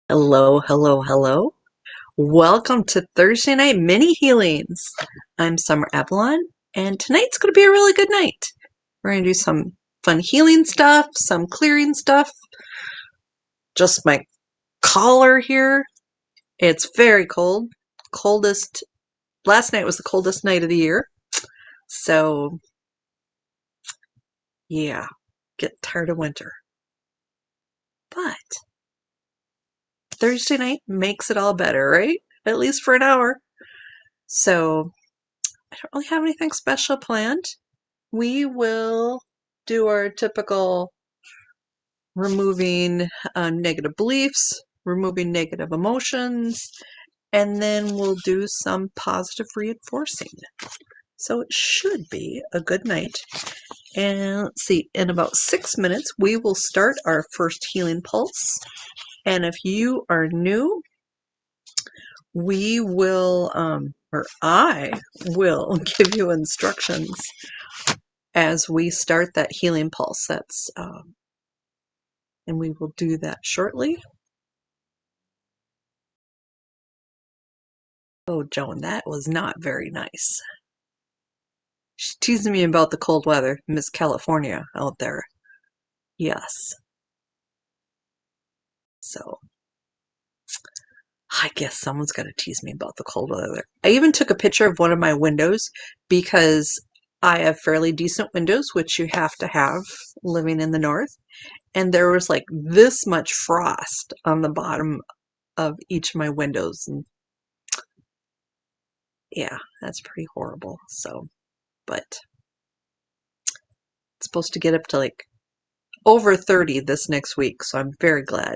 Hello, hello, hello. Welcome to Thursday Night Mini Healings. I'm Summer Avalon, and tonight's going to be a really good night. We're going to do some fun healing stuff, some clearing stuff. Just my collar here. It's very cold. Last night was the coldest night of the year. So, yeah, get tired of winter. But Thursday night makes it all better, right? At least for an hour. So, I don't really have anything special planned. We will do our typical removing negative beliefs, removing negative emotions, and then we'll do some positive reinforcing. So it should be a good night. And let's see, in about 6 minutes, we will start our first healing pulse. And if you are new, we will, or I will give you instructions as we start that healing pulse. And we will do that shortly. Oh, Joan, that was not very nice. She's teasing me about the cold weather, Miss California out there. Yes. So, I guess someone's got to tease me about the cold weather. I even took a picture of one of my windows because I have fairly decent windows, which you have to have living in the north. And there was like this much frost on the bottom of each of my windows. And yeah, that's pretty horrible. So, but it's supposed to get up to like over 30 this next week, so I'm very glad.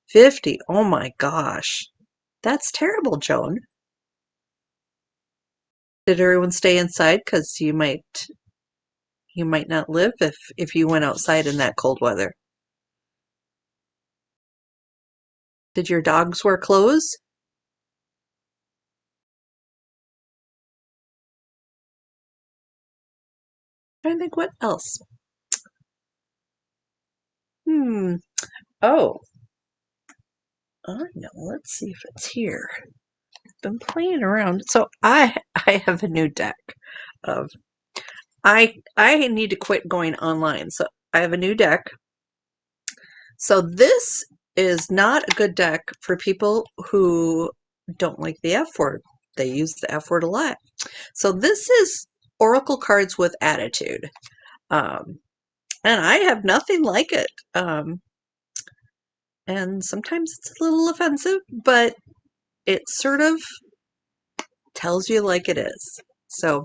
50, oh my gosh. That's terrible, Joan. Did everyone stay inside? Because you might not live if you went outside in that cold weather. Did your dogs wear clothes? I think what else? Hmm. Oh. I know. Let's see if it's here. Been playing around. So I have a new deck of I need to quit going online. So I have a new deck. So this is not a good deck for people who don't like the F word. They use the F word a lot. So this is Oracle cards with attitude. Um, and I have nothing like it. And sometimes it's a little offensive, but it sort of tells you like it is. So,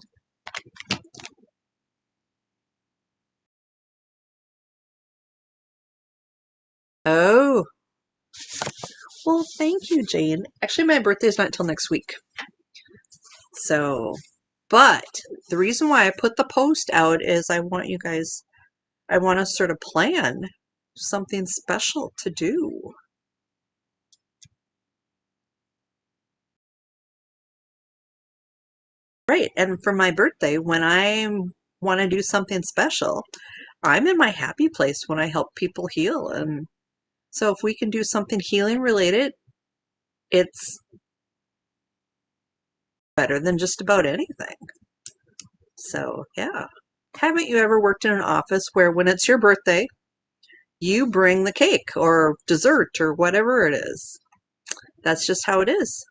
oh, well, thank you, Jane. Actually, my birthday is not until next week. So, but the reason why I put the post out is I want to sort of plan something special to do. Right. And for my birthday, when I want to do something special, I'm in my happy place when I help people heal. And so if we can do something healing related, it's better than just about anything. So, yeah. Haven't you ever worked in an office where when it's your birthday, you bring the cake or dessert or whatever it is? That's just how it is.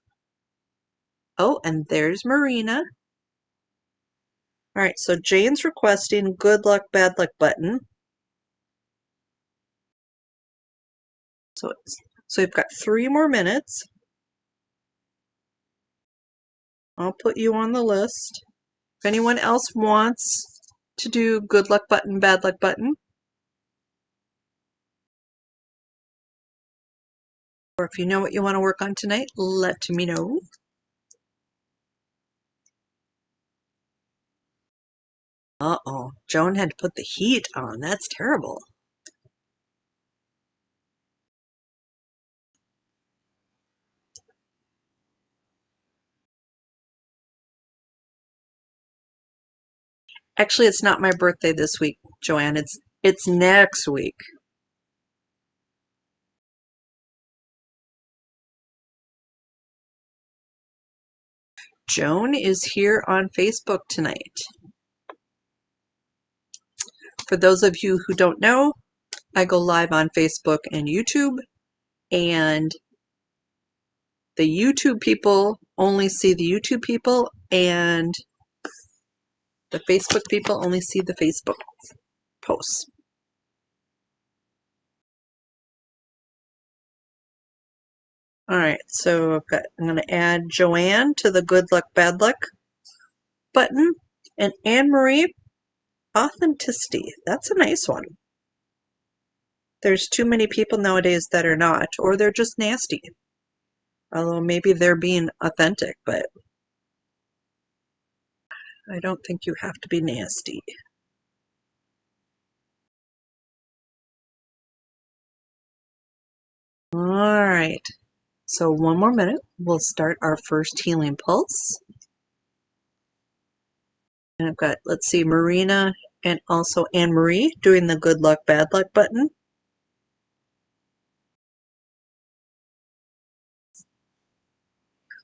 Oh, and there's Marina. All right, so Jane's requesting good luck, bad luck button. So we've got 3 more minutes. I'll put you on the list. If anyone else wants to do good luck button, bad luck button, or if you know what you want to work on tonight, let me know. Uh-oh, Joan had to put the heat on. That's terrible. Actually, it's not my birthday this week, Joanne. It's next week. Joan is here on Facebook tonight. For those of you who don't know, I go live on Facebook and YouTube, and the YouTube people only see the YouTube people, and the Facebook people only see the Facebook posts. All right, so I'm going to add Joanne to the Good Luck, Bad Luck button, and Anne Marie, Authenticity. That's a nice one. There's too many people nowadays that are not, or they're just nasty. Although maybe they're being authentic, but I don't think you have to be nasty. All right, so one more minute. We'll start our first healing pulse. And I've got, let's see, Marina and also Anne Marie doing the Good Luck, Bad Luck button.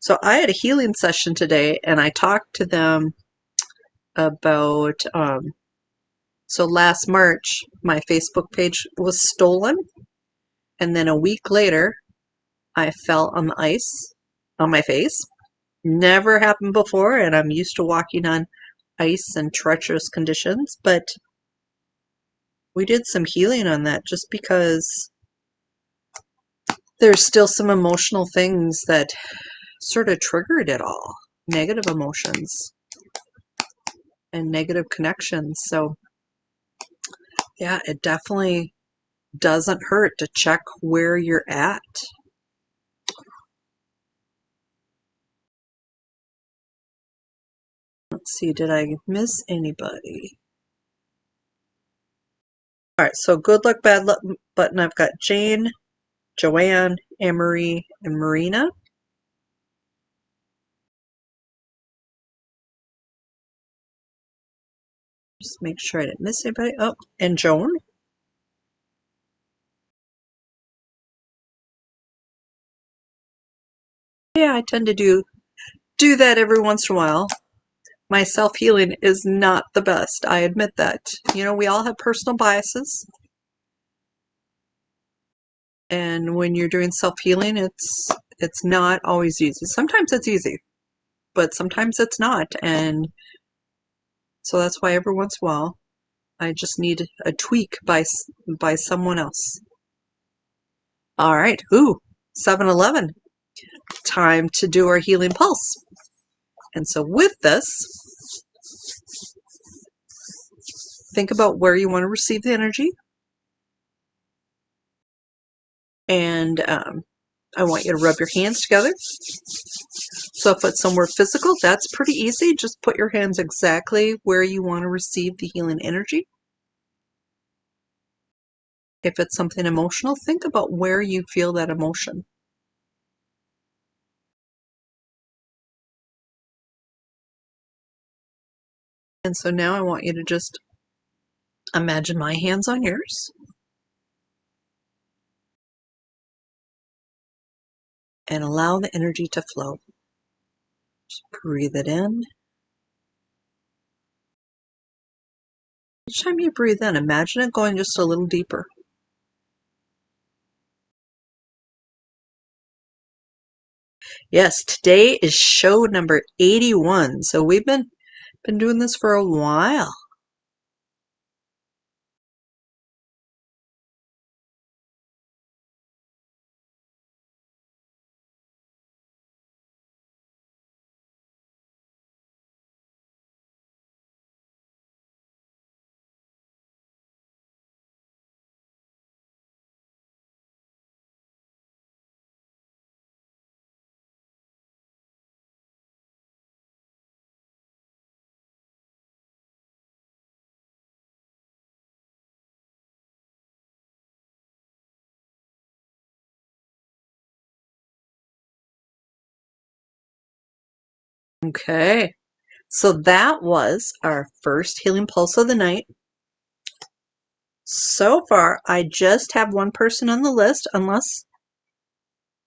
So I had a healing session today, and I talked to them about, so last March, my Facebook page was stolen, and then a week later, I fell on the ice on my face. Never happened before, and I'm used to walking on ice and treacherous conditions, but we did some healing on that just because there's still some emotional things that sort of triggered it all. Negative emotions and negative connections. So yeah, it definitely doesn't hurt to check where you're at. Let's see, did I miss anybody? All right, so Good Luck, Bad Luck button. I've got Jane, Joanne, Anne-Marie, and Marina. Just make sure I didn't miss anybody. Oh, and Joan. Yeah, I tend to do that every once in a while. My self-healing is not the best. I admit that. You know, we all have personal biases. And when you're doing self-healing, it's not always easy. Sometimes it's easy, but sometimes it's not. And so that's why every once in a while, I just need a tweak by someone else. All right. Ooh, 7-Eleven. Time to do our healing pulse. And so with this, think about where you want to receive the energy. And I want you to rub your hands together. So if it's somewhere physical, that's pretty easy. Just put your hands exactly where you want to receive the healing energy. If it's something emotional, think about where you feel that emotion. And so now I want you to just imagine my hands on yours. And allow the energy to flow. Just breathe it in. Each time you breathe in, imagine it going just a little deeper. Yes, today is show number 81. So we've been doing this for a while. Okay, so that was our first healing pulse of the night. So far, I just have one person on the list, unless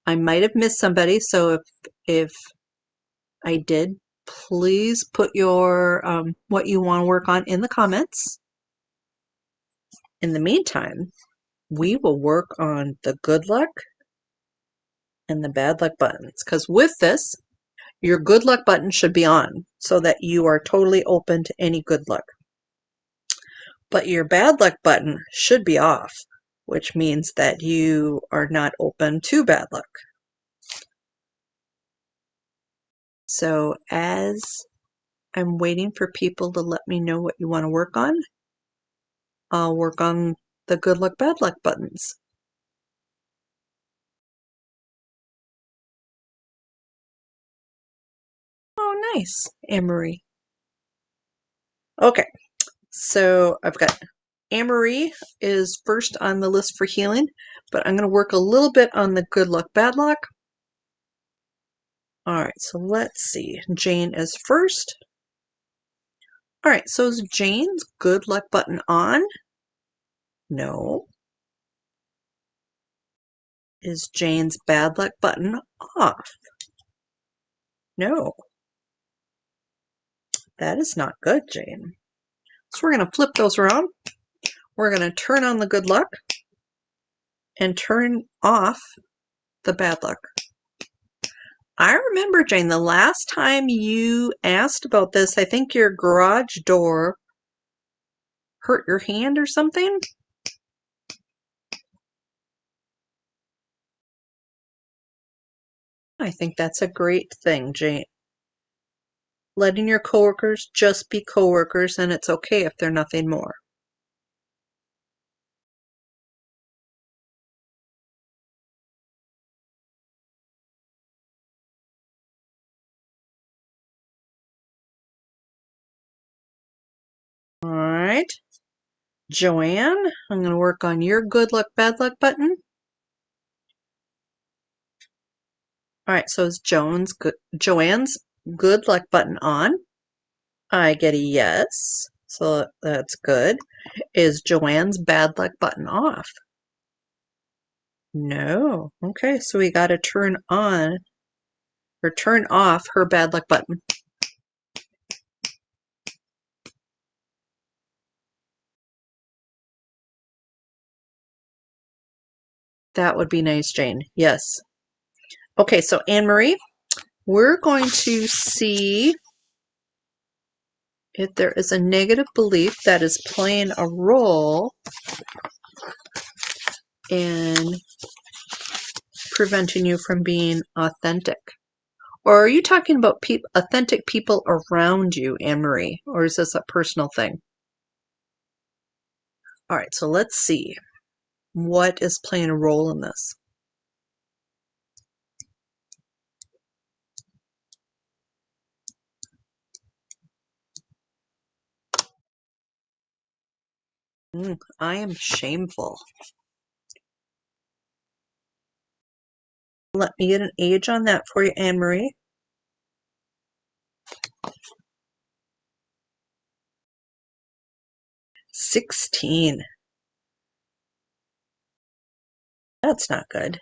I might have missed somebody. So if I did please put your what you want to work on in the comments. In the meantime, we will work on the good luck and the bad luck buttons, because with this, your good luck button should be on so that you are totally open to any good luck. But your bad luck button should be off, which means that you are not open to bad luck. So as I'm waiting for people to let me know what you want to work on, I'll work on the good luck, bad luck buttons. Oh, nice, Anne-Marie. Okay, so I've got Anne-Marie is first on the list for healing, but I'm going to work a little bit on the good luck, bad luck. All right, so let's see. Jane is first. All right, so is Jane's good luck button on? No. Is Jane's bad luck button off? No. That is not good, Jane. So we're going to flip those around. We're going to turn on the good luck and turn off the bad luck. I remember, Jane, the last time you asked about this, I think your garage door hurt your hand or something. I think that's a great thing, Jane. Letting your coworkers just be coworkers, and it's okay if they're nothing more. All right. Joanne, I'm going to work on your good luck, bad luck button. All right, so is Joanne's good luck button on? I get a yes, so that's good. Is Joanne's bad luck button off? No. Okay, so we got to turn on or turn off her bad luck button. That would be nice, Jane. Yes. Okay, so Anne-Marie, we're going to see if there is a negative belief that is playing a role in preventing you from being authentic. Or are you talking about authentic people around you, Anne-Marie? Or is this a personal thing? All right, so let's see. What is playing a role in this? I am shameful. Let me get an age on that for you, Anne-Marie. 16. That's not good.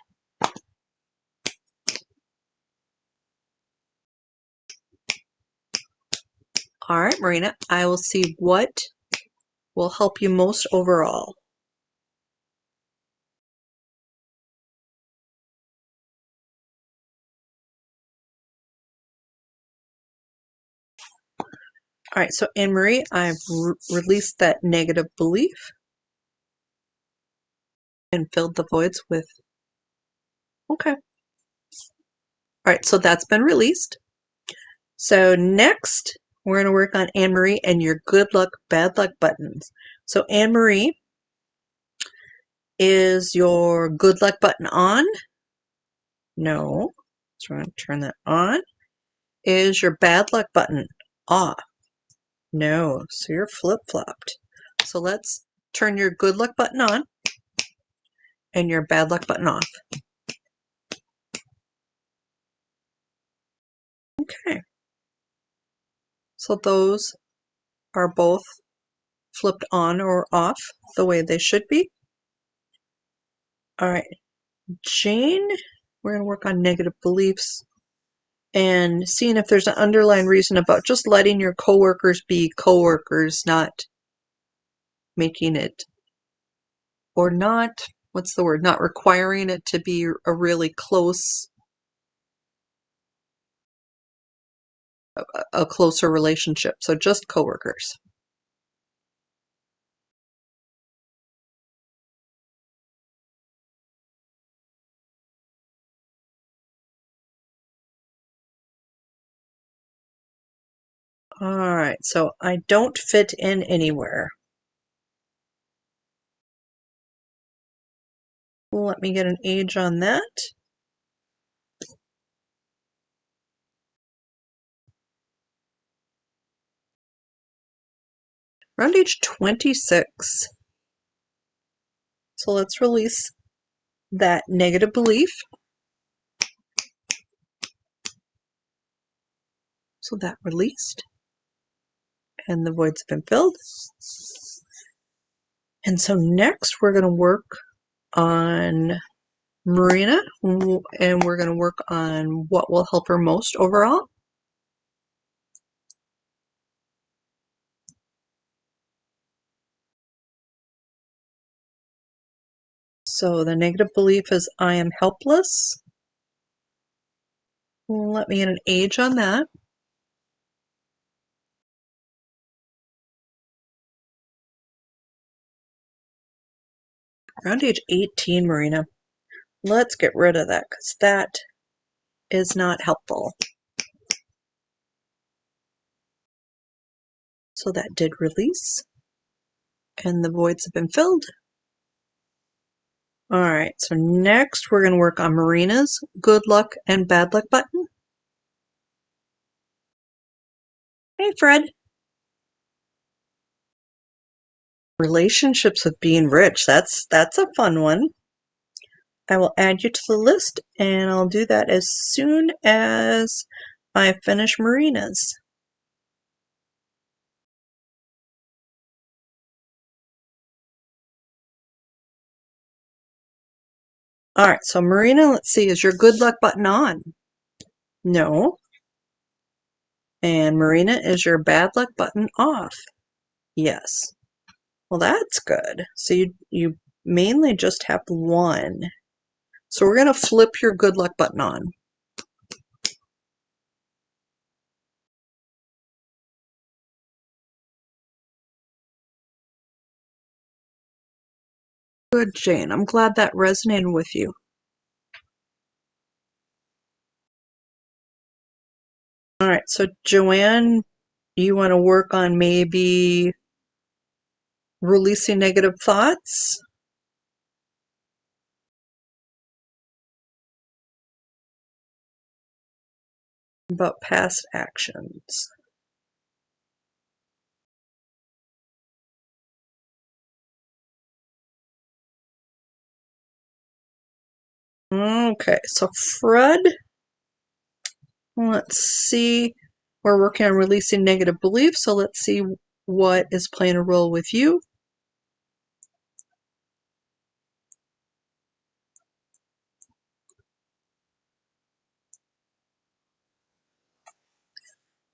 All right, Marina, I will see what will help you most overall. All right, so Anne-Marie, I've released that negative belief and filled the voids with, okay. All right, so that's been released. So next, we're going to work on Anne-Marie and your good luck, bad luck buttons. So Anne-Marie, is your good luck button on? No. So we're going to turn that on. Is your bad luck button off? No. So you're flip-flopped. So let's turn your good luck button on and your bad luck button off. Okay. So those are both flipped on or off the way they should be. All right. Jane, we're going to work on negative beliefs. and seeing if there's an underlying reason about just letting your coworkers be coworkers, not making it, or not, what's the word, not requiring it to be a really close, a closer relationship. So just coworkers. All right, so I don't fit in anywhere. Let me get an age on that. Around age 26. So let's release that negative belief. So that released. And the voids have been filled. And so next we're going to work on Marina, and we're going to work on what will help her most overall. So the negative belief is I am helpless. Let me get an age on that. Around age 18, Marina. Let's get rid of that because that is not helpful. So that did release. And the voids have been filled. All right, so next we're going to work on Marina's good luck and bad luck button. Hey, Fred. Relationships with being rich. That's a fun one. I will add you to the list, and I'll do that as soon as I finish Marina's. All right, so Marina, let's see, is your good luck button on? No. And Marina, is your bad luck button off? Yes. Well, that's good. So you mainly just have one. So we're going to flip your good luck button on. Good, Jane. I'm glad that resonated with you. All right, so Joanne, you want to work on maybe releasing negative thoughts? About past actions. Okay, so Fred, let's see. We're working on releasing negative beliefs, so let's see what is playing a role with you.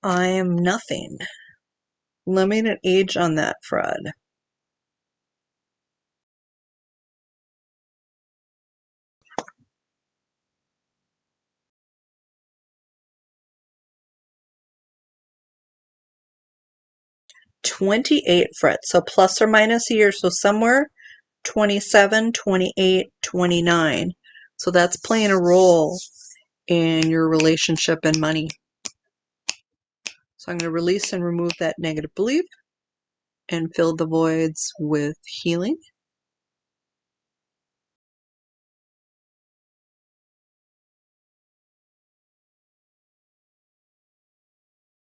I am nothing. Limited age on that, Fred. '28, Fred. So plus or minus a year, so somewhere 27, 28, 29. So that's playing a role in your relationship and money. So I'm going to release and remove that negative belief and fill the voids with healing.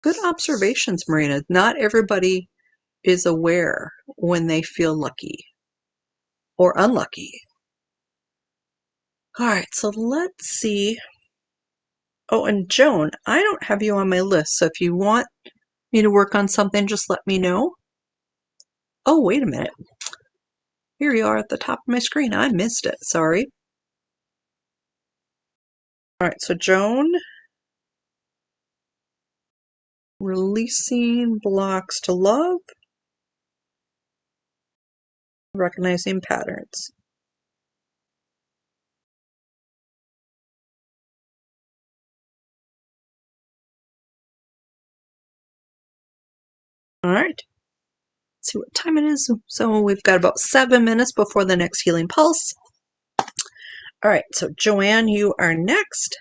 Good observations, Marina. Not everybody is aware when they feel lucky or unlucky. All right, so let's see. Oh, and Joan, I don't have you on my list, so if you want me to work on something, just let me know. Oh, wait a minute. Here you are at the top of my screen. I missed it. Sorry. All right, so Joan, Releasing blocks to love. Recognizing patterns. All right. Let's see what time it is. So we've got about 7 minutes before the next healing pulse. All right, so Joanne, you are next.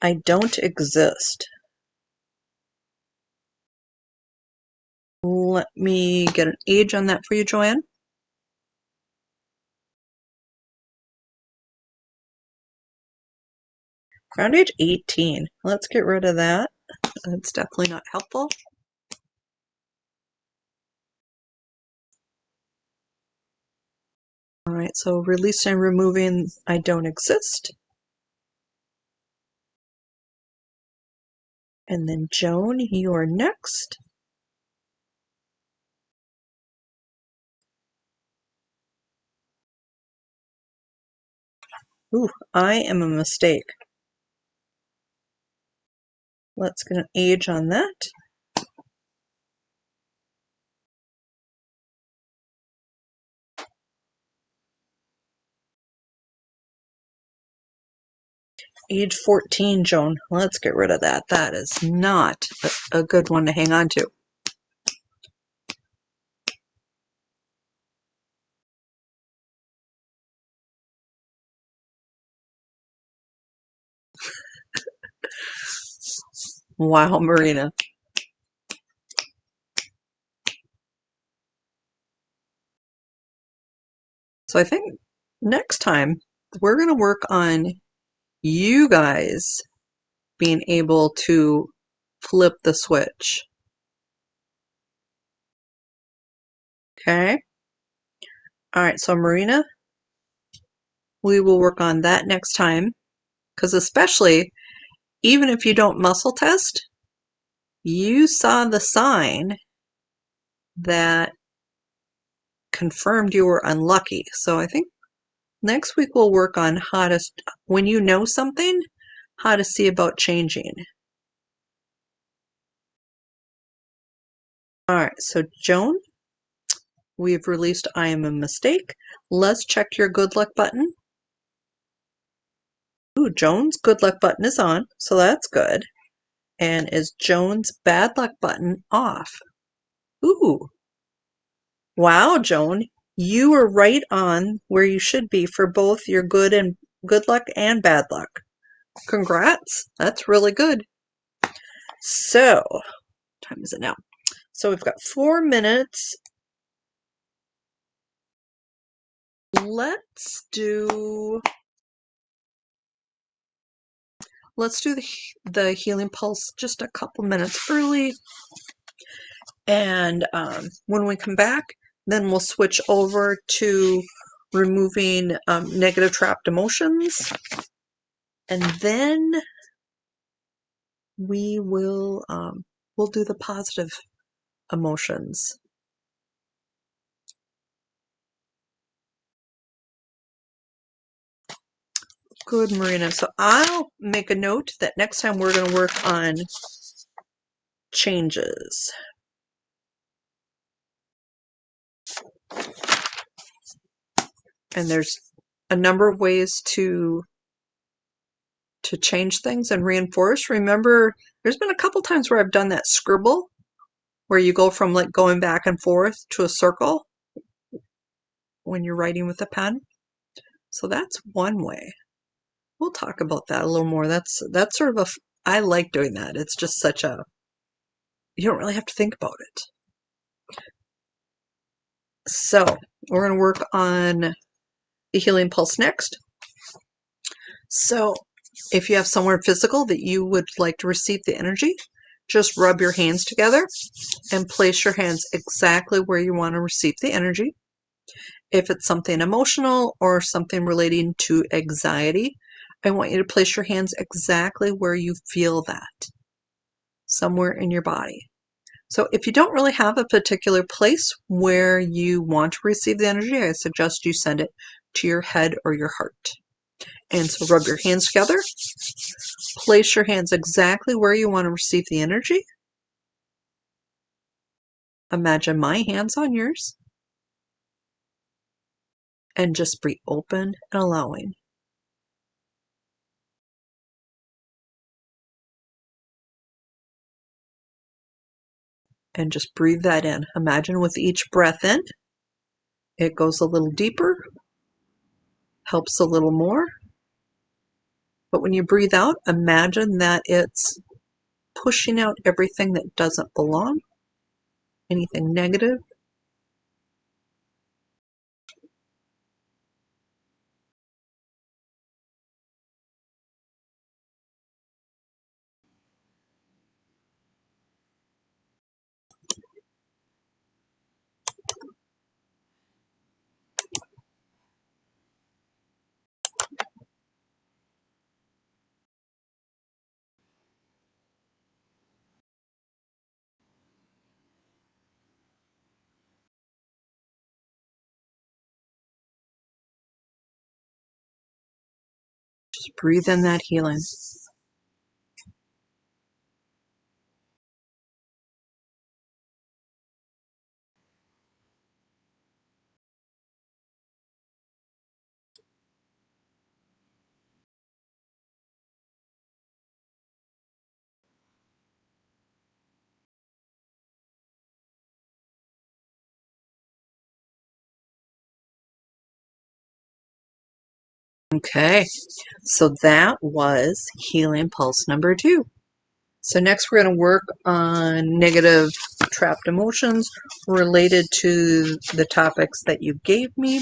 I don't exist. Let me get an age on that for you, Joanne. Ground age 18. Let's get rid of that. That's definitely not helpful. All right, so releasing and removing I don't exist. And then Joan, you are next. Ooh, I am a mistake. Let's get an age on that. Age 14, Joan. Let's get rid of that. That is not a good one to hang on to. Wow, Marina. So I think next time we're going to work on you guys being able to flip the switch. Okay? All right, so Marina, we will work on that next time, because especially, even if you don't muscle test, you saw the sign that confirmed you were unlucky. So I think next week we'll work on how to, when you know something, how to see about changing. All right, so Joan, we've released I am a mistake. Let's check your good luck button. Ooh, Joan's good luck button is on, so that's good. And is Joan's bad luck button off? Ooh. Wow, Joan, you were right on where you should be for both your good luck and bad luck. Congrats. That's really good. So, what time is it now? So we've got 4 minutes. Let's do the healing pulse just a couple minutes early. And when we come back, then we'll switch over to removing negative trapped emotions. And then we will we'll do the positive emotions. Good, Marina. So I'll make a note that next time we're going to work on changes. And there's a number of ways to change things and reinforce. Remember, there's been a couple times where I've done that scribble, where you go from like going back and forth to a circle when you're writing with a pen. So that's one way. We'll talk about that a little more. That's sort of I like doing that. It's just such a, you don't really have to think about it. So we're going to work on the healing pulse next. So if you have somewhere physical that you would like to receive the energy, just rub your hands together and place your hands exactly where you want to receive the energy. If it's something emotional or something relating to anxiety, I want you to place your hands exactly where you feel that, somewhere in your body. So if you don't really have a particular place where you want to receive the energy, I suggest you send it to your head or your heart. And so rub your hands together. Place your hands exactly where you want to receive the energy. Imagine my hands on yours. And just be open and allowing. And just breathe that in. Imagine with each breath in, it goes a little deeper, helps a little more. But when you breathe out, imagine that it's pushing out everything that doesn't belong, anything negative. Just breathe in that healing. Okay, so that was healing pulse number 2. So next we're going to work on negative trapped emotions related to the topics that you gave me.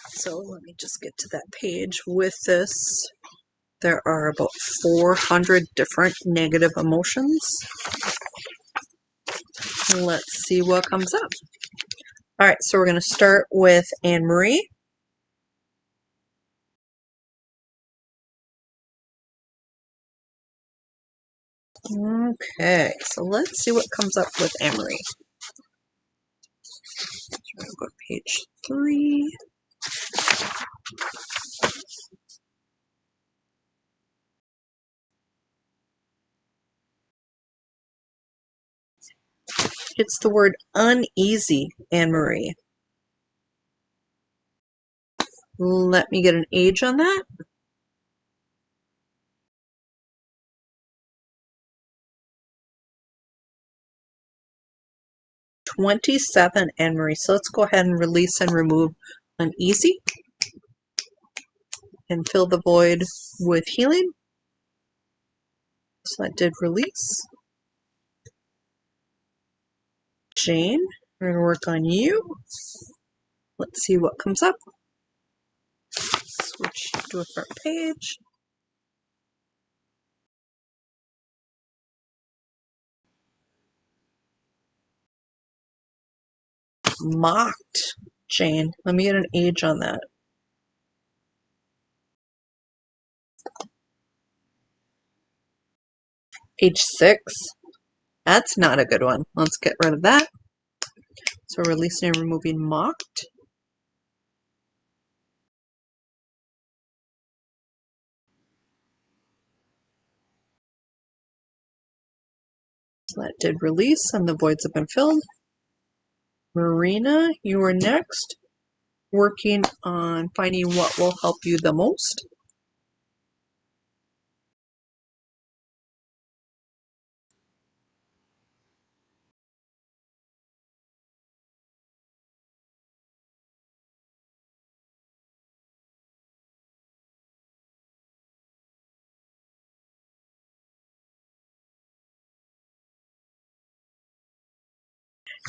So let me just get to that page. With this, there are about 400 different negative emotions. Let's see what comes up. All right, so we're going to start with Anne Marie. Okay, so let's see what comes up with Anne Marie. So we're going to go to page 3. It's the word uneasy, Anne Marie. Let me get an age on that. 27, Anne Marie. So let's go ahead and release and remove uneasy and fill the void with healing. So that did release. Jane, we're going to work on you. Let's see what comes up. Switch to a different page. Mocked, Jane. Let me get an age on that. Age 6. That's not a good one. Let's get rid of that. So releasing and removing mocked. So that did release and the voids have been filled. Marina, you are next. Working on finding what will help you the most.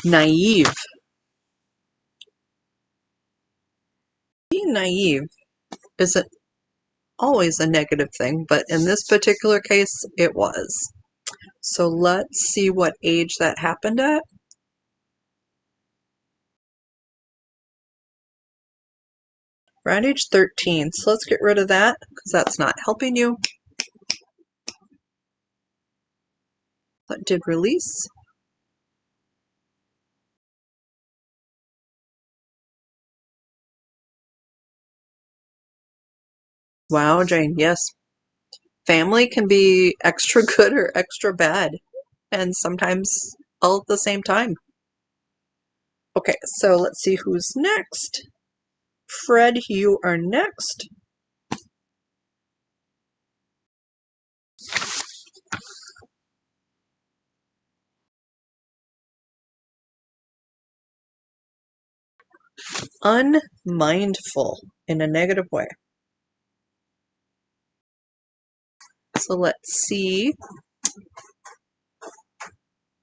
Naive. Being naive isn't always a negative thing, but in this particular case, it was. So let's see what age that happened at. Around age 13. So let's get rid of that because that's not helping you. That did release. Wow, Jane, yes. Family can be extra good or extra bad, and sometimes all at the same time. Okay, so let's see who's next. Fred, you are next. Unmindful in a negative way. So let's see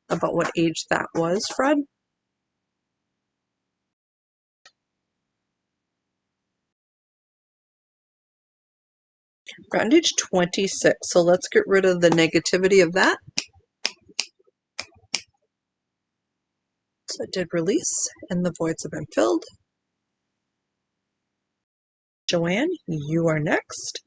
about what age that was, Fred. Around age 26. So let's get rid of the negativity of that. So it did release, and the voids have been filled. Joanne, you are next.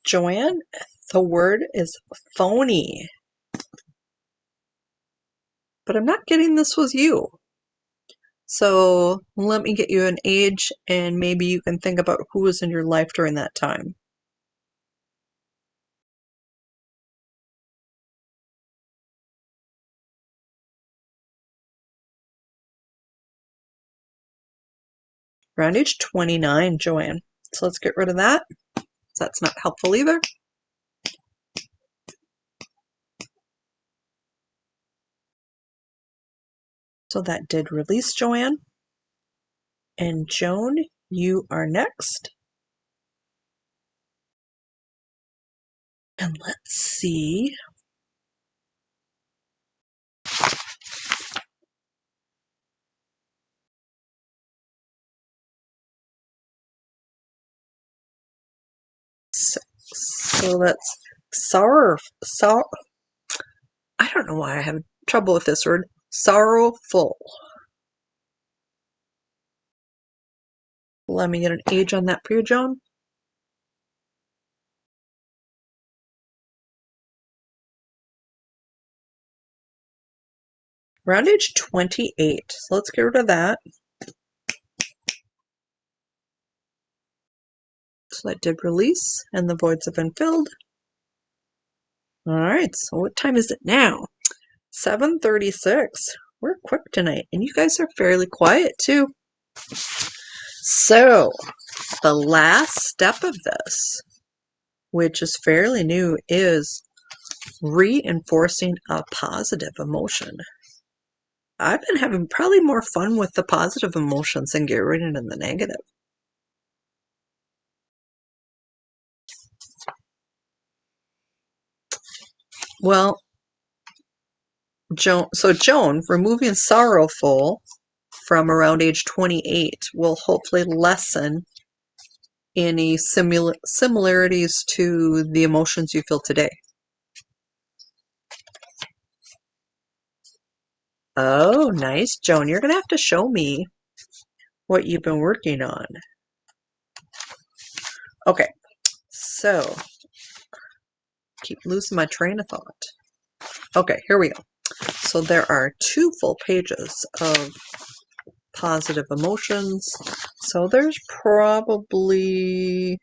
Joanne, the word is phony. But I'm not getting this was you. So let me get you an age, and maybe you can think about who was in your life during that time. Around age 29, Joanne. So let's get rid of that. So that's not helpful either. So that did release, Joanne. And Joan, you are next. And let's see. So that's I don't know why I have trouble with this word. Sorrowful. Let me get an age on that for you, Joan. Around age 28. So let's get rid of that. So that did release, and the voids have been filled. All right, so what time is it now? 7:36. We're quick tonight, and you guys are fairly quiet too. So, the last step of this, which is fairly new, is reinforcing a positive emotion. I've been having probably more fun with the positive emotions than getting rid of the negative. Well, Joan, removing sorrowful from around age 28 will hopefully lessen any similarities to the emotions you feel today. Oh, nice, Joan. You're going to have to show me what you've been working on. Okay, so keep losing my train of thought. Okay, here we go. So there are 2 full pages of positive emotions. So there's probably,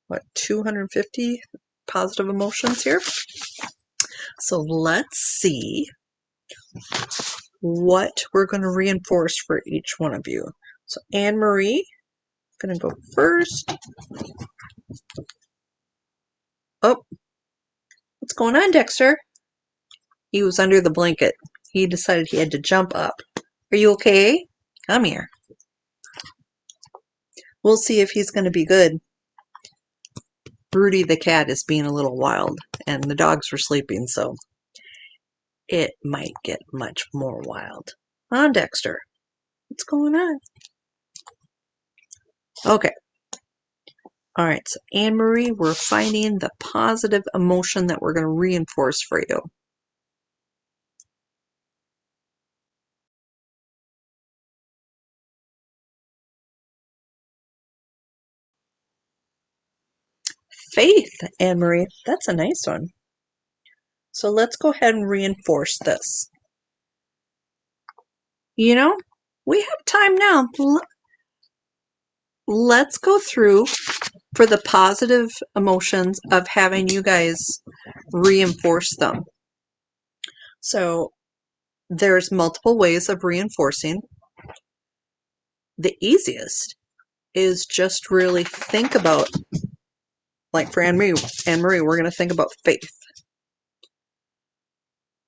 what, 250 positive emotions here? So let's see what we're going to reinforce for each one of you. So Anne-Marie, going to go first. Oh, what's going on, Dexter? He was under the blanket. He decided he had to jump up. Are you okay? Come here. We'll see if he's going to be good. Rudy the cat is being a little wild, and the dogs were sleeping, so it might get much more wild. On, Dexter. What's going on? Okay. All right, so Anne-Marie, we're finding the positive emotion that we're going to reinforce for you. Faith, Anne-Marie, that's a nice one. So let's go ahead and reinforce this. You know, we have time now. Let's go through for the positive emotions of having you guys reinforce them. So there's multiple ways of reinforcing. The easiest is just really think about, like for Anne-Marie, we're going to think about faith.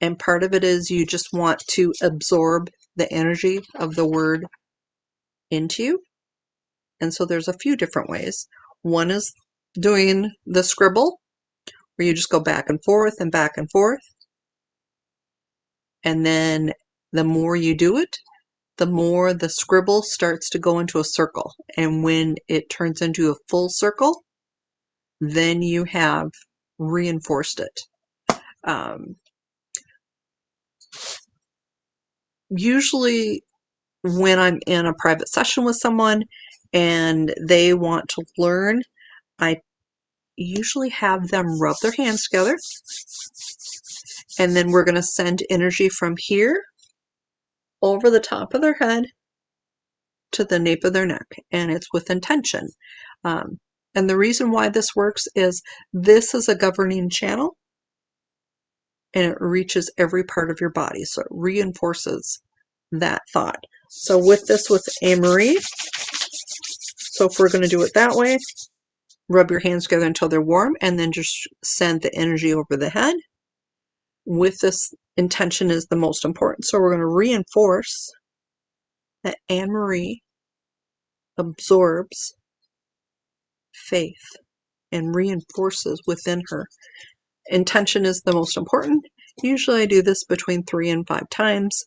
And part of it is you just want to absorb the energy of the word into you. And so there's a few different ways. One is doing the scribble, where you just go back and forth and back and forth. And then the more you do it, the more the scribble starts to go into a circle. And when it turns into a full circle, then you have reinforced it. Usually when I'm in a private session with someone and they want to learn, I usually have them rub their hands together, and then we're going to send energy from here over the top of their head to the nape of their neck, and it's with intention. And the reason why this works is this is a governing channel, and it reaches every part of your body, so it reinforces that thought. So with this, with Anne-Marie, so if we're going to do it that way, rub your hands together until they're warm, and then just send the energy over the head. With this, intention is the most important. So we're going to reinforce that Anne-Marie absorbs faith and reinforces within her. Intention is the most important. Usually I do this between 3 and 5 times,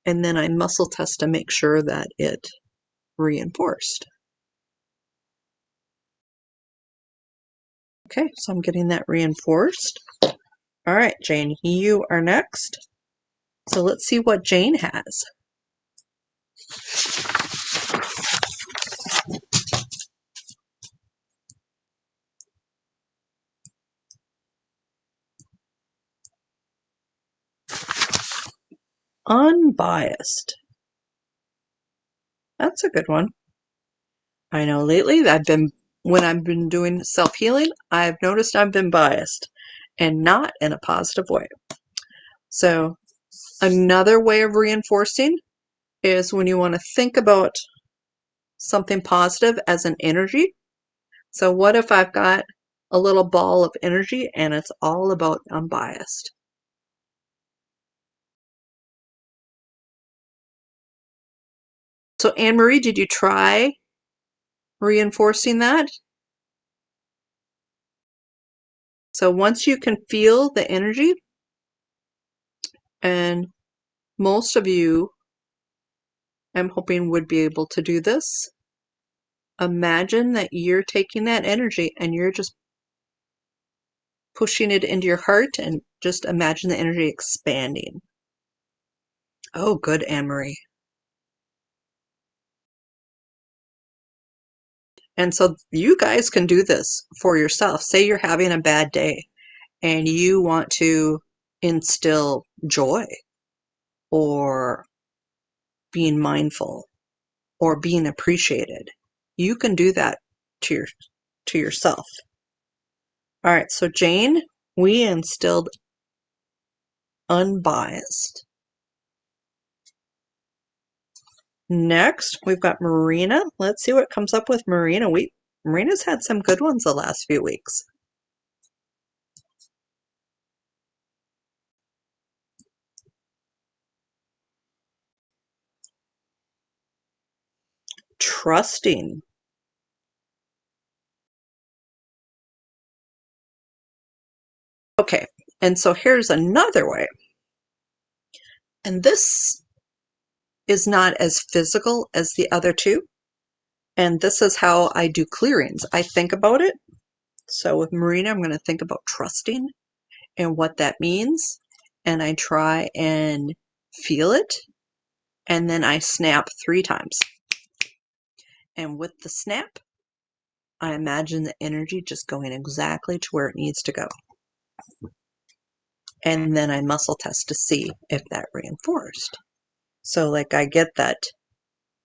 and then I muscle test to make sure that it reinforced. Okay, so I'm getting that reinforced. All right, Jane, you are next. So let's see what Jane has. Unbiased. That's a good one. I know lately when I've been doing self-healing, I've noticed I've been biased and not in a positive way. So another way of reinforcing is when you want to think about something positive as an energy. So what if I've got a little ball of energy and it's all about unbiased? So Anne-Marie, did you try reinforcing that? So once you can feel the energy, and most of you, I'm hoping, would be able to do this. Imagine that you're taking that energy and you're just pushing it into your heart, and just imagine the energy expanding. Oh, good, Anne-Marie. And so you guys can do this for yourself. Say you're having a bad day and you want to instill joy or being mindful or being appreciated. You can do that to yourself. All right, so Jane, we instilled unbiased. Next, we've got Marina. Let's see what comes up with Marina. Marina's had some good ones the last few weeks. Trusting. Okay, and so here's another way. And this is not as physical as the other two, And this is how I do clearings. I think about it. So with Marina, I'm going to think about trusting and what that means. And I try and feel it. And then I snap 3 times. And with the snap, I imagine the energy just going exactly to where it needs to go. And then I muscle test to see if that reinforced. So like I get that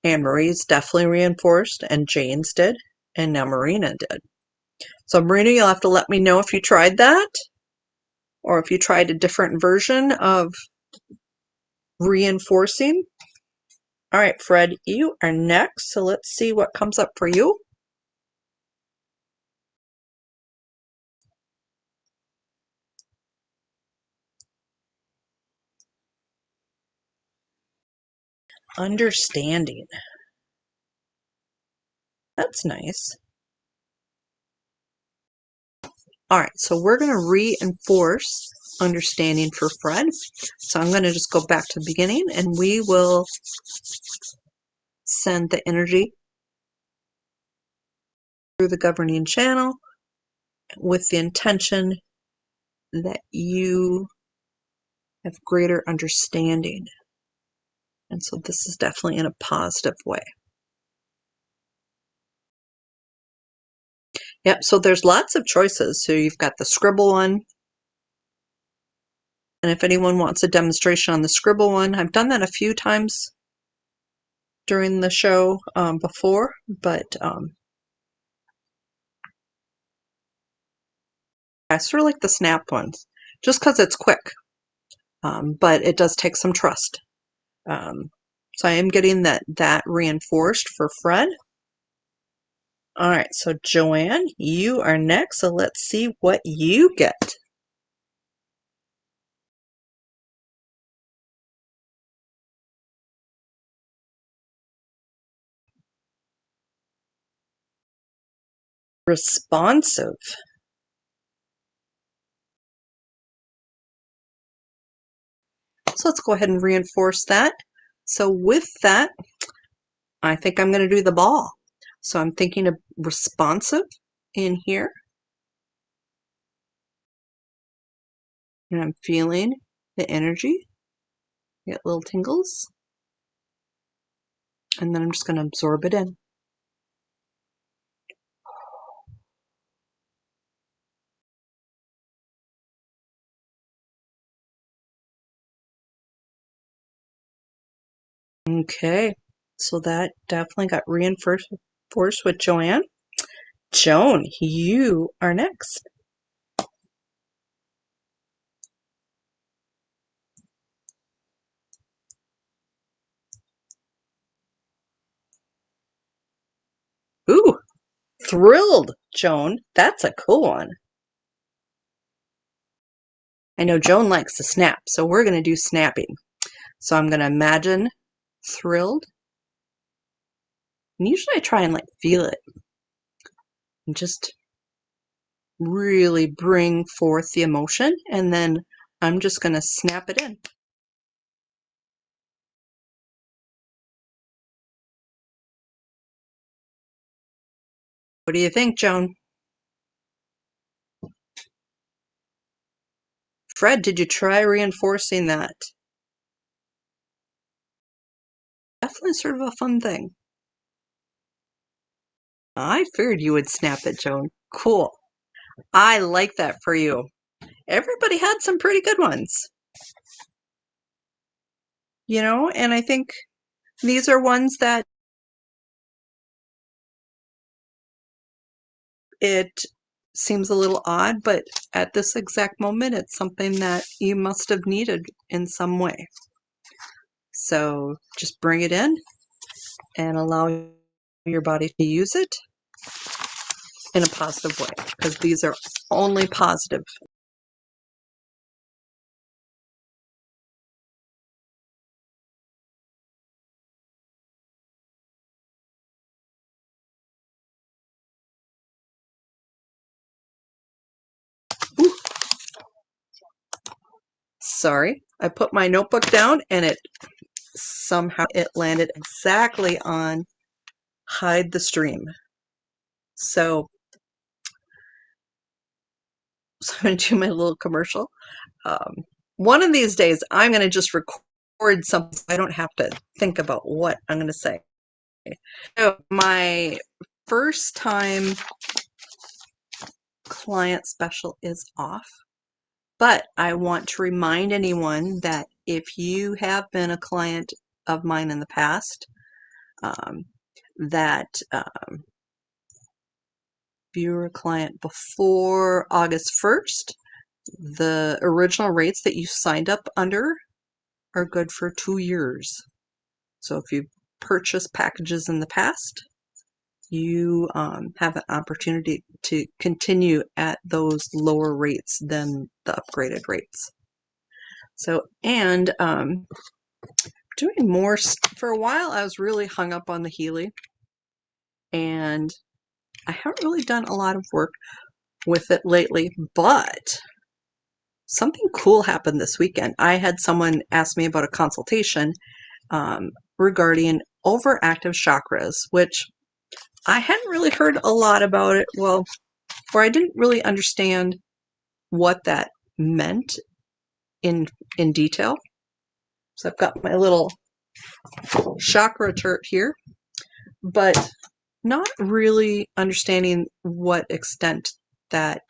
Anne Marie's definitely reinforced and Jane's did, and now Marina did. So Marina, you'll have to let me know if you tried that or if you tried a different version of reinforcing. All right, Fred, you are next. So let's see what comes up for you. Understanding. That's nice. All right, so we're going to reinforce understanding for Fred. So I'm going to just go back to the beginning and we will send the energy through the governing channel with the intention that you have greater understanding. And so this is definitely in a positive way. Yep, so there's lots of choices. So you've got the scribble one. And if anyone wants a demonstration on the scribble one, I've done that a few times during the show before, but I sort of like the snap ones just because it's quick, but it does take some trust. So I am getting that reinforced for Fred. All right, so Joanne, you are next. So let's see what you get. Responsive. So let's go ahead and reinforce that. So with that, I think I'm going to do the ball. So I'm thinking of responsive in here. And I'm feeling the energy. Get little tingles. And then I'm just going to absorb it in. Okay, so that definitely got reinforced with Joanne. Joan, you are next. Ooh, thrilled, Joan. That's a cool one. I know Joan likes to snap, so we're going to do snapping. So I'm going to imagine thrilled. And usually I try and like feel it and just really bring forth the emotion, and then I'm just going to snap it in. What do you think, Joan? Fred, did you try reinforcing that? Definitely sort of a fun thing. I figured you would snap it, Joan. Cool. I like that for you. Everybody had some pretty good ones. You know, and I think these are ones that it seems a little odd, but at this exact moment, it's something that you must have needed in some way. So just bring it in and allow your body to use it in a positive way, because these are only positive. Ooh. Sorry, I put my notebook down and it somehow it landed exactly on hide the stream. So I'm going to do my little commercial. One of these days, I'm going to just record something so I don't have to think about what I'm going to say. So my first time client special is off, but I want to remind anyone that if you have been a client of mine in the past, that if you were a client before August 1st, the original rates that you signed up under are good for 2 years. So if you purchased packages in the past, you have an opportunity to continue at those lower rates than the upgraded rates. So, and doing more, for a while I was really hung up on the Healy, and I haven't really done a lot of work with it lately, but something cool happened this weekend. I had someone ask me about a consultation regarding overactive chakras, which I hadn't really heard a lot about it. Well, or I didn't really understand what that meant in detail. So I've got my little chakra chart here, but not really understanding what extent that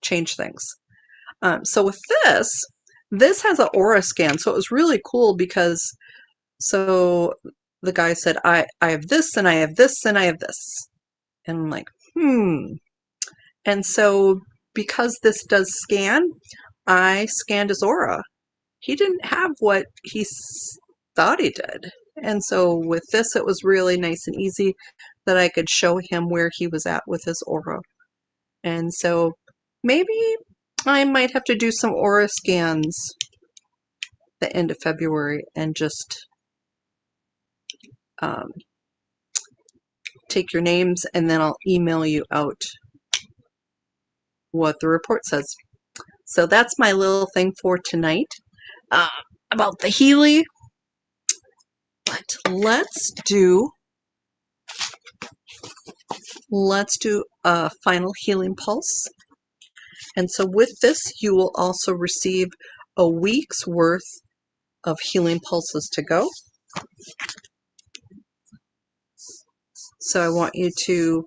changed things. So with this has an aura scan. So it was really cool because so the guy said, I have this and I have this and I have this. And I'm like, And so because this does scan, I scanned his aura. He didn't have what he thought he did. And so with this, it was really nice and easy that I could show him where he was at with his aura. And so maybe I might have to do some aura scans the end of February and just take your names, and then I'll email you out what the report says. So that's my little thing for tonight about the Healy. But let's do a final healing pulse. And so with this, you will also receive a week's worth of healing pulses to go. So I want you to,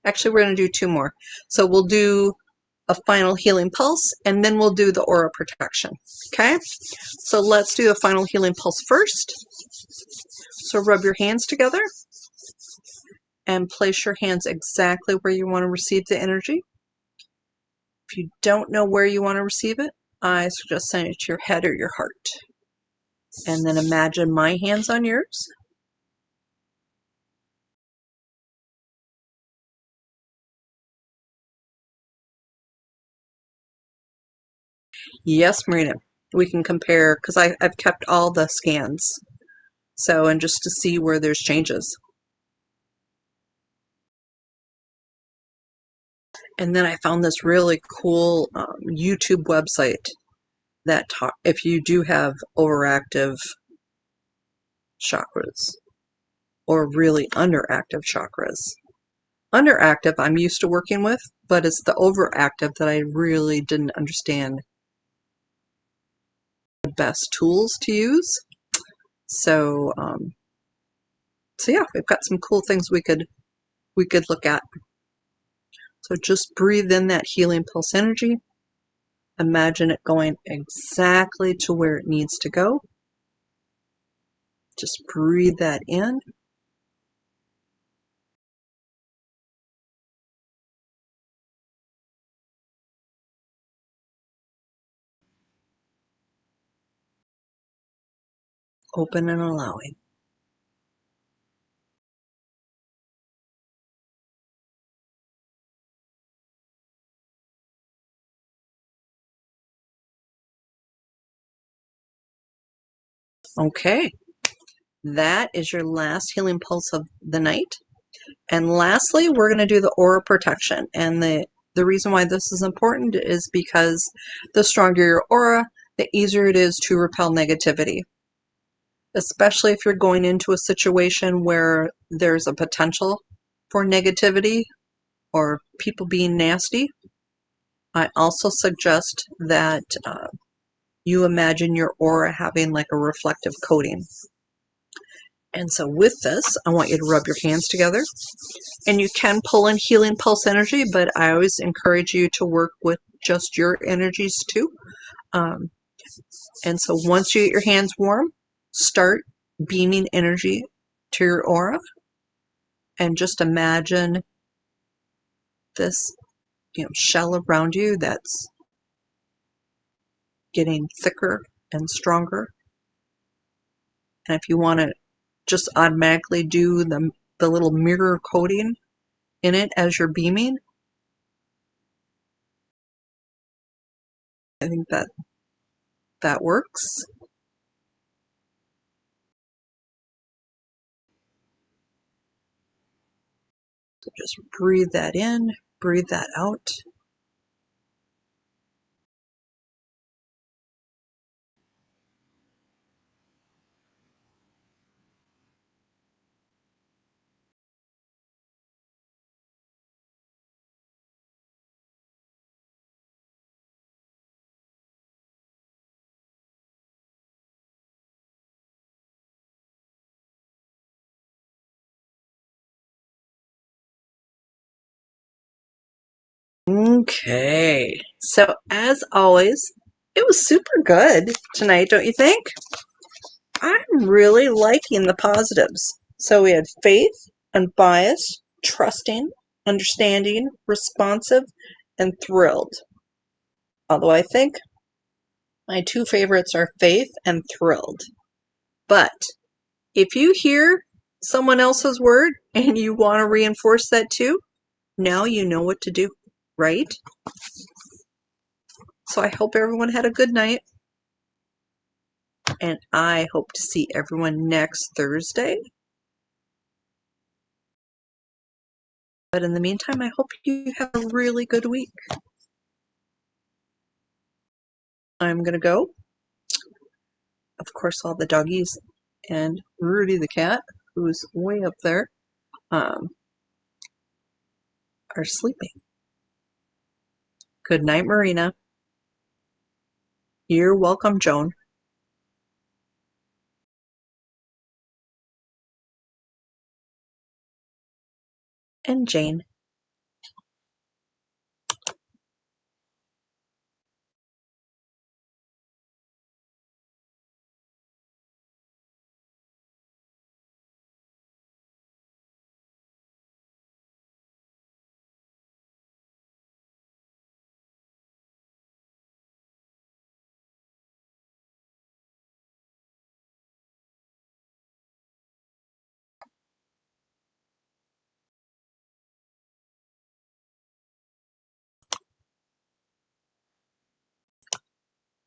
actually we're going to do 2 more. So we'll do a final healing pulse, and then we'll do the aura protection. Okay, so let's do the final healing pulse first. So rub your hands together and place your hands exactly where you want to receive the energy. If you don't know where you want to receive it, I suggest sending it to your head or your heart. And then imagine my hands on yours. Yes, Marina, we can compare, because I've kept all the scans. So, and just to see where there's changes. And then I found this really cool YouTube website that if you do have overactive chakras or really underactive chakras. Underactive I'm used to working with, but it's the overactive that I really didn't understand the best tools to use. So, so yeah, we've got some cool things we could look at. So just breathe in that healing pulse energy. Imagine it going exactly to where it needs to go. Just breathe that in. Open and allowing. Okay, that is your last healing pulse of the night. And lastly, we're going to do the aura protection. And the reason why this is important is because the stronger your aura, the easier it is to repel negativity, especially if you're going into a situation where there's a potential for negativity or people being nasty. I also suggest that you imagine your aura having like a reflective coating. And so with this, I want you to rub your hands together. And you can pull in healing pulse energy, but I always encourage you to work with just your energies too. And so once you get your hands warm, start beaming energy to your aura. And just imagine this, shell around you that's getting thicker and stronger. And if you want to just automatically do the little mirror coating in it as you're beaming, I think that works. So just breathe that in, breathe that out. Okay, so as always, it was super good tonight, don't you think? I'm really liking the positives. So we had faith, unbiased, trusting, understanding, responsive, and thrilled. Although I think my two favorites are faith and thrilled. But if you hear someone else's word and you want to reinforce that too, now you know what to do, right? So I hope everyone had a good night. And I hope to see everyone next Thursday. But in the meantime, I hope you have a really good week. I'm going to go. Of course, all the doggies and Rudy the cat, who's way up there, are sleeping. Good night, Marina. You're welcome, Joan. And Jane.